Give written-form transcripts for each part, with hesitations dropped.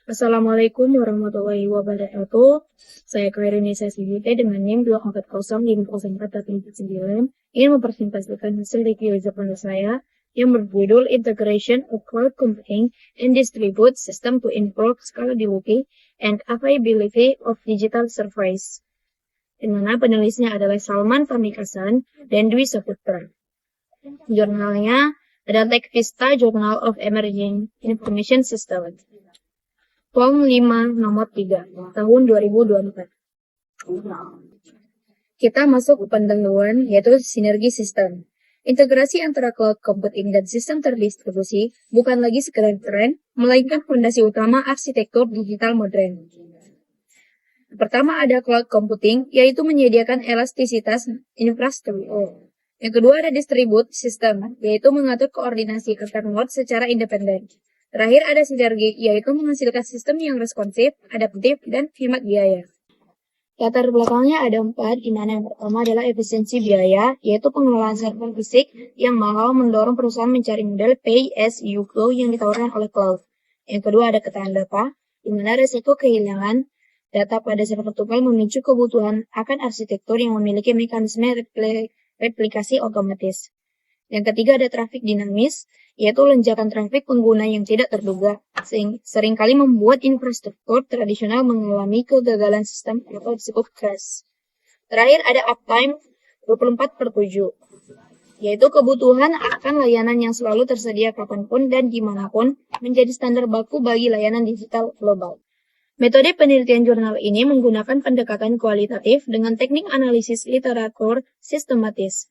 Assalamualaikum warahmatullahi wabarakatuh. Saya Khairunnisa Sibite dengan NIM 2405449 ingin mempresentasikan hasil review user project saya yang berjudul Integration of Cloud Computing and Distributed System to Improve Scalability and Availability of Digital Service. Di mana penulisnya adalah Salman Pamekasan dan Dwi Saputra. Jurnalnya adalah TechVista Journal of Emerging Information System. Form 5 nomor 3 tahun 2024. Kita masuk ke pendahuluan yaitu sinergi sistem. Integrasi antara cloud computing dan sistem terdistribusi bukan lagi sekedar tren, melainkan fondasi utama arsitektur digital modern. Pertama ada cloud computing, yaitu menyediakan elastisitas infrastruktur. Yang kedua ada distribute system, yaitu mengatur koordinasi antar node secara independen. Terakhir ada sinergi, yaitu menghasilkan sistem yang responsif, adaptif, dan hemat biaya. Latar belakangnya ada 4, di mana yang pertama adalah efisiensi biaya, yaitu pengelolaan server fisik yang mahal mendorong perusahaan mencari model pay-as-you-go yang ditawarkan oleh cloud. Yang kedua ada ketahanan data, di mana resiko kehilangan data pada server tunggal memicu kebutuhan akan arsitektur yang memiliki mekanisme replikasi otomatis. Yang ketiga ada trafik dinamis, yaitu lonjakan trafik pengguna yang tidak terduga, seringkali membuat infrastruktur tradisional mengalami kegagalan sistem atau disebut crash. Terakhir ada uptime 24/7, yaitu kebutuhan akan layanan yang selalu tersedia kapanpun dan dimanapun menjadi standar baku bagi layanan digital global. Metode penelitian jurnal ini menggunakan pendekatan kualitatif dengan teknik analisis literatur sistematis.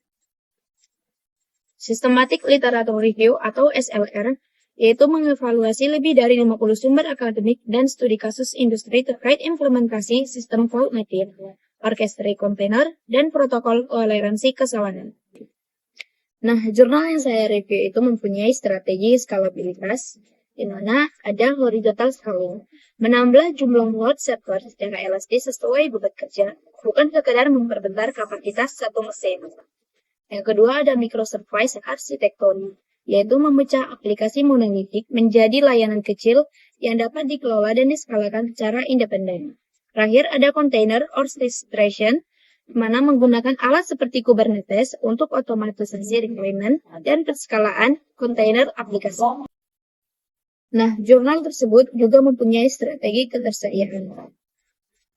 Systematic Literature Review atau SLR, yaitu mengevaluasi lebih dari 50 sumber akademik dan studi kasus industri terkait implementasi sistem cloud native, orchestrated container, dan protokol toleransi kesalahan. Nah, jurnal yang saya review itu mempunyai strategi skalabilitas, di mana ada horizontal scaling, menambah jumlah node server secara elastis sesuai beban kerja, bukan sekedar memperbentar kapasitas satu mesin. Yang kedua ada microservice architecture, yaitu memecah aplikasi monolitik menjadi layanan kecil yang dapat dikelola dan diskalakan secara independen. Terakhir ada container orchestration, di mana menggunakan alat seperti Kubernetes untuk otomatisasi deployment dan perskalaan kontainer aplikasi. Nah, jurnal tersebut juga mempunyai strategi ketersediaan.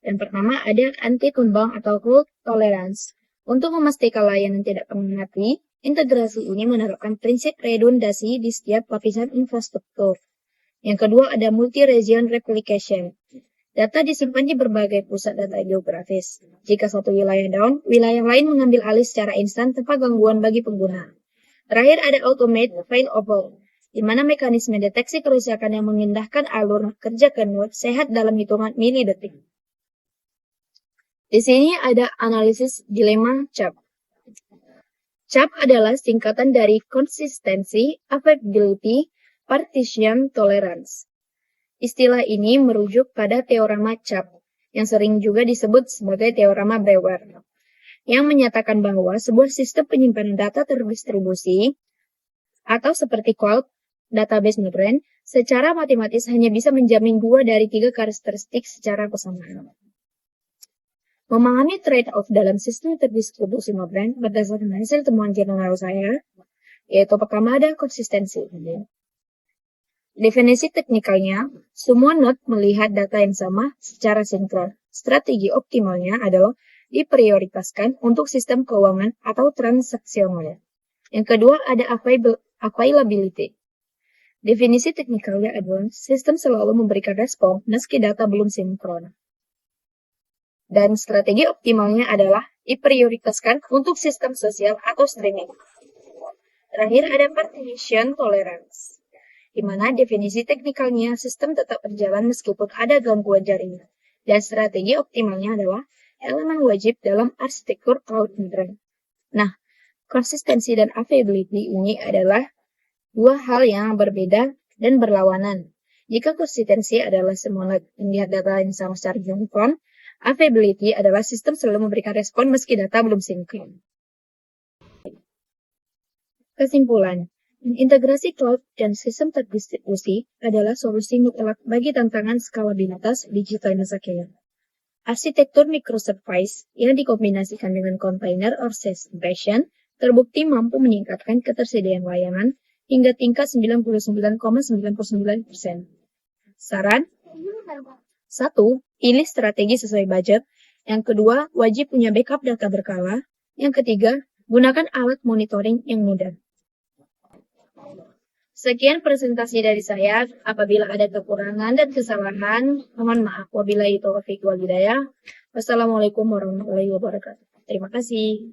Yang pertama ada anti-tumbang atau fault tolerance. Untuk memastikan layanan tidak pernah mati, integrasi ini menerapkan prinsip redundasi di setiap lapisan infrastruktur. Yang kedua ada multi-region replication. Data disimpan di berbagai pusat data geografis. Jika satu wilayah down, wilayah lain mengambil alih secara instan tanpa gangguan bagi pengguna. Terakhir ada automate failover, di mana mekanisme deteksi kerusakan yang mengindahkan alur kerja ke node sehat dalam hitungan milidetik. Di sini ada analisis dilema CAP. CAP adalah singkatan dari Consistency, Availability, Partition, Tolerance. Istilah ini merujuk pada teorema CAP, yang sering juga disebut sebagai teorema Brewer, yang menyatakan bahwa sebuah sistem penyimpanan data terdistribusi, atau seperti cloud, database modern, secara matematis hanya bisa menjamin 2 dari 3 karakteristik secara bersamaan. Memahami trade-off dalam sistem terdistribusi modern berdasarkan hasil temuan jurnal saya, yaitu pertama ada konsistensi. Definisi teknikalnya, semua node melihat data yang sama secara sinkron. Strategi optimalnya adalah diprioritaskan untuk sistem keuangan atau transaksional. Yang kedua ada availability. Definisi teknikalnya adalah sistem selalu memberikan respon meski data belum sinkron. Dan strategi optimalnya adalah diprioritaskan untuk sistem sosial atau streaming. Terakhir ada partition tolerance, di mana definisi teknikalnya sistem tetap berjalan meskipun ada gangguan jaringan. Dan strategi optimalnya adalah elemen wajib dalam arsitektur cloud modern. Nah, konsistensi dan availability ini adalah dua hal yang berbeda dan berlawanan. Jika konsistensi adalah semua melihat data yang sama secara sinkron, availability adalah sistem selalu memberikan respon meski data belum sinkron. Kesimpulan, Integrasi cloud dan sistem terdistribusi adalah solusi mutlak bagi tantangan skalabilitas digital masa kini. Arsitektur microservice yang dikombinasikan dengan container orchestration terbukti mampu meningkatkan ketersediaan layanan hingga tingkat 99,99%. Saran? 1. Pilih strategi sesuai budget. Yang kedua, wajib punya backup data berkala. Yang ketiga, gunakan alat monitoring yang mudah. Sekian presentasi dari saya. Apabila ada kekurangan dan kesalahan, mohon maaf. Wabillahi taufiq wal hidayah. Wassalamualaikum warahmatullahi wabarakatuh. Terima kasih.